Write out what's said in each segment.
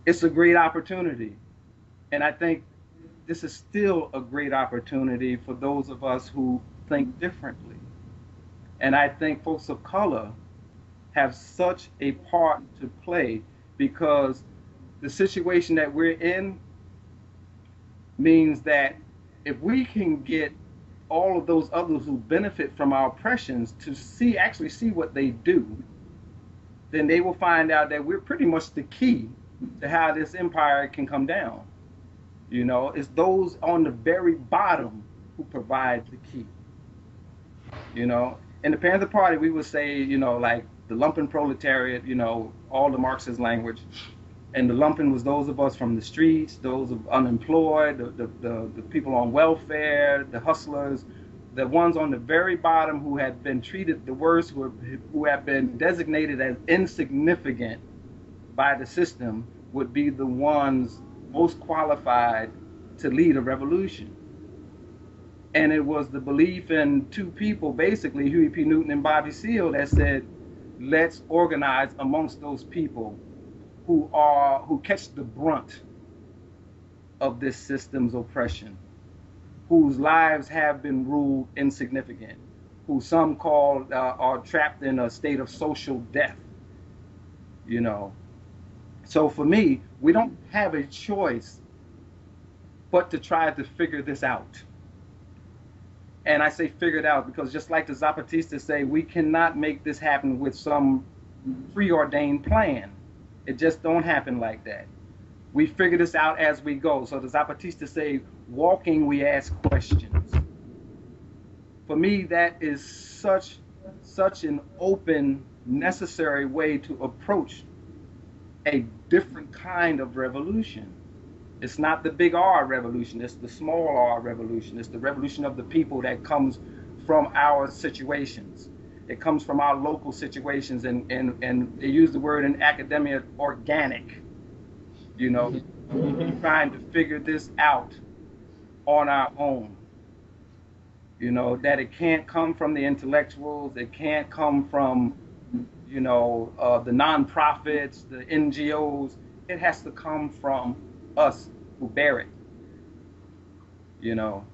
it's a great opportunity. And I think this is still a great opportunity for those of us who think differently. And I think folks of color have such a part to play because the situation that we're in means that if we can get all of those others who benefit from our oppressions to actually see what they do, then they will find out that we're pretty much the key to how this empire can come down. You know, it's those on the very bottom who provide the key. You know, in the Panther Party, we would say, you know, like the lumpen proletariat, you know, all the Marxist language. And the lumpen was those of us from the streets, those of unemployed, the people on welfare, the hustlers, the ones on the very bottom who had been treated the worst, who have been designated as insignificant by the system, would be the ones most qualified to lead a revolution. And it was the belief in two people, basically, Huey P. Newton and Bobby Seale, that said, let's organize amongst those people who catch the brunt of this system's oppression, whose lives have been ruled insignificant, who some call are trapped in a state of social death, you know. So for me, we don't have a choice but to try to figure this out. And I say figure it out because just like the Zapatistas say, we cannot make this happen with some preordained plan. It just don't happen like that. We figure this out as we go. So the Zapatistas say, walking, we ask questions. For me, that is such an open, necessary way to approach a different kind of revolution. It's not the big R revolution, it's the small R revolution. It's the revolution of the people that comes from our situations. It comes from our local situations, and they use the word in academia, organic, you know, trying to figure this out on our own. You know, that it can't come from the intellectuals, it can't come from, you know, the nonprofits, the NGOs. It has to come from us who bear it, you know,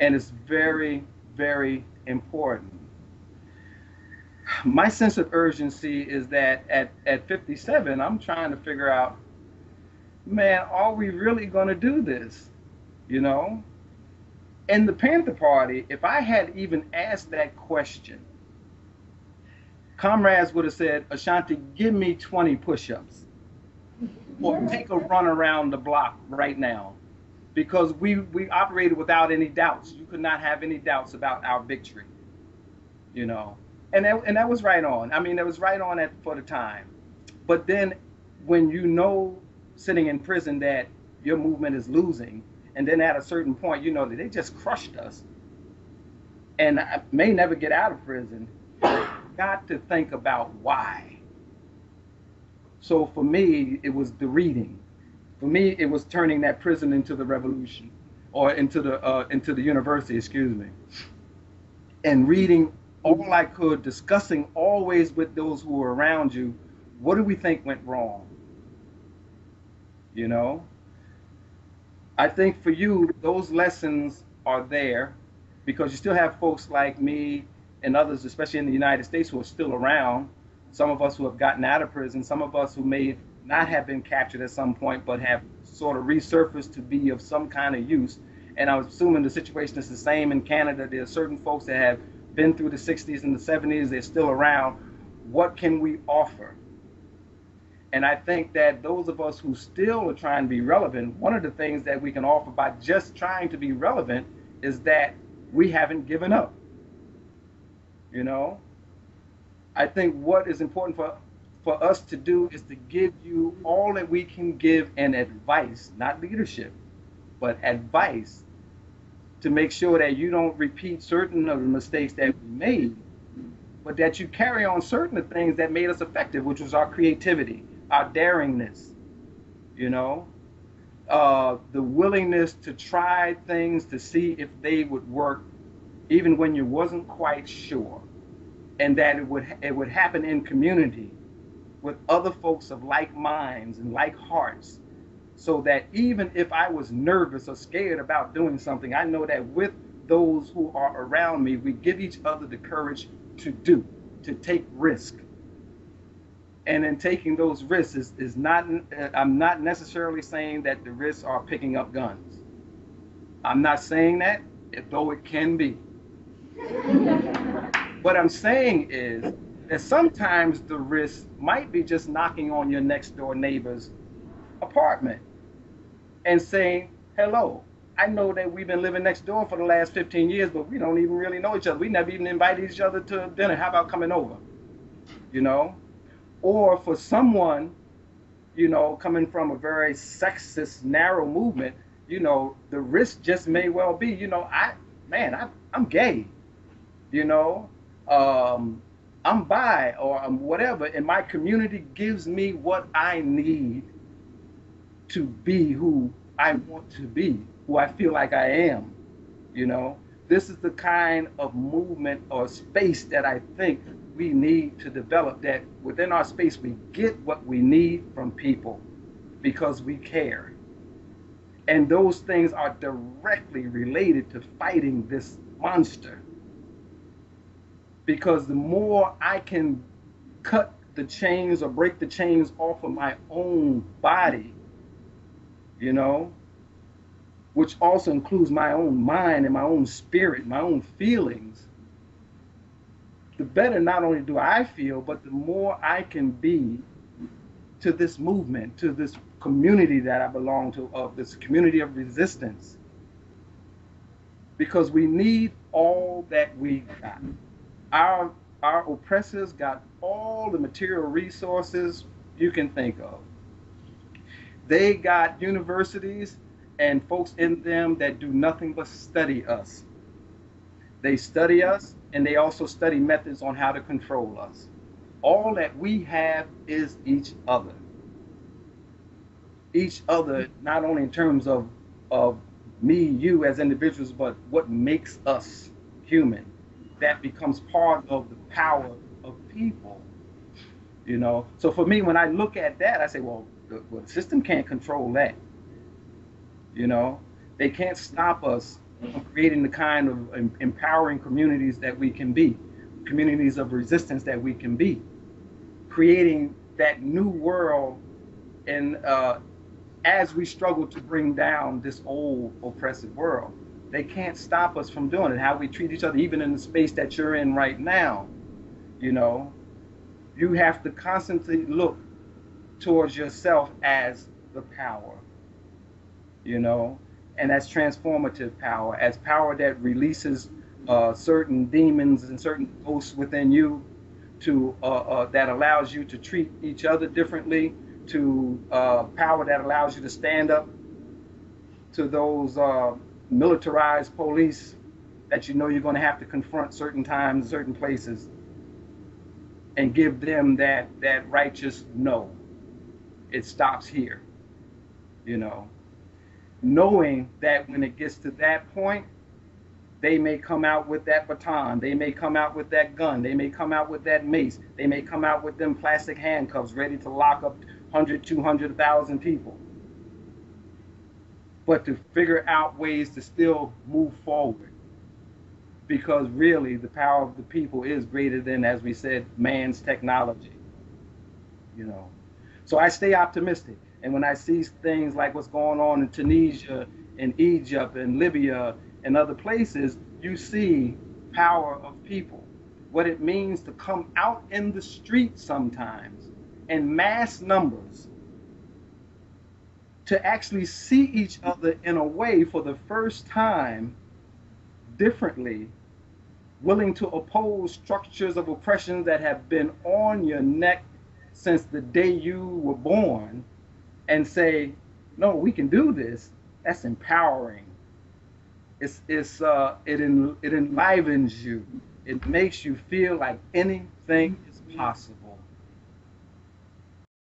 and it's very, very important. My sense of urgency is that at 57, I'm trying to figure out, man, are we really going to do this? You know, in the Panther Party, if I had even asked that question, comrades would have said, Ashanti, give me 20 push-ups or take a run around the block right now, because we operated without any doubts. You could not have any doubts about our victory, you know. And that was right on. I mean, it was right on for the time. But then when you know, sitting in prison, that your movement is losing, and then at a certain point, you know that they just crushed us, and I may never get out of prison, got to think about why. So for me, it was the reading. For me, it was turning that prison into the revolution, or into the university, excuse me, and reading all I could, discussing always with those who were around you, what do we think went wrong? You know, I think for you, those lessons are there because you still have folks like me and others, especially in the United States, who are still around. Some of us who have gotten out of prison, some of us who may not have been captured at some point, but have sort of resurfaced to be of some kind of use. And I'm assuming the situation is the same in Canada. There are certain folks that have been through the 60s and the 70s, they're still around. What can we offer? And I think that those of us who still are trying to be relevant, one of the things that we can offer by just trying to be relevant is that we haven't given up. You know, I think what is important for us to do is to give you all that we can give in advice, not leadership, but advice, to make sure that you don't repeat certain of the mistakes that we made, but that you carry on certain of the things that made us effective, which was our creativity, our daringness, you know, the willingness to try things to see if they would work, even when you wasn't quite sure, and that it would happen in community, with other folks of like minds and like hearts, so that even if I was nervous or scared about doing something, I know that with those who are around me, we give each other the courage to do, to take risk. And in taking those risks is not, I'm not necessarily saying that the risks are picking up guns. I'm not saying that, though it can be. What I'm saying is that sometimes the risk might be just knocking on your next door neighbor's apartment and saying, hello, I know that we've been living next door for the last 15 years, but we don't even really know each other. We never even invited each other to dinner. How about coming over? You know? Or for someone, you know, coming from a very sexist, narrow movement, you know, the risk just may well be, you know, I'm gay, you know, I'm bi, or I'm whatever, and my community gives me what I need to be who I want to be, who I feel like I am, you know. This is the kind of movement or space that I think we need to develop, that within our space we get what we need from people because we care. And those things are directly related to fighting this monster. Because the more I can cut the chains or break the chains off of my own body, you know, which also includes my own mind and my own spirit, my own feelings, the better not only do I feel, but the more I can be to this movement, to this community that I belong to, of this community of resistance. Because we need all that we got. Our oppressors got all the material resources you can think of. They got universities and folks in them that do nothing but study us. They study us, and they also study methods on how to control us. All that we have is each other. Each other, not only in terms of me, you as individuals, but what makes us human. That becomes part of the power of people, you know. So for me, when I look at that, I say, well, the system can't control that. You know, they can't stop us from creating the kind of empowering communities that we can be, communities of resistance that we can be, creating that new world. And as we struggle to bring down this old oppressive world, they can't stop us from doing it. How we treat each other, even in the space that you're in right now, you know, you have to constantly look towards yourself as the power, you know, and as transformative power, as power that releases certain demons and certain ghosts within you, to that allows you to treat each other differently, to power that allows you to stand up to those militarized police that you know you're going to have to confront certain times, certain places, and give them that righteous no. It stops here, you know. Knowing that when it gets to that point, they may come out with that baton, they may come out with that gun, they may come out with that mace, they may come out with them plastic handcuffs ready to lock up 100, 200, 1,000 people. But to figure out ways to still move forward. Because really the power of the people is greater than, as we said, man's technology, you know. So I stay optimistic. And when I see things like what's going on in Tunisia and Egypt and Libya and other places, you see power of people. What it means to come out in the street sometimes in mass numbers, to actually see each other in a way for the first time differently, willing to oppose structures of oppression that have been on your neck since the day you were born, and say, no, we can do this. That's empowering. It enlivens you. It makes you feel like anything is possible.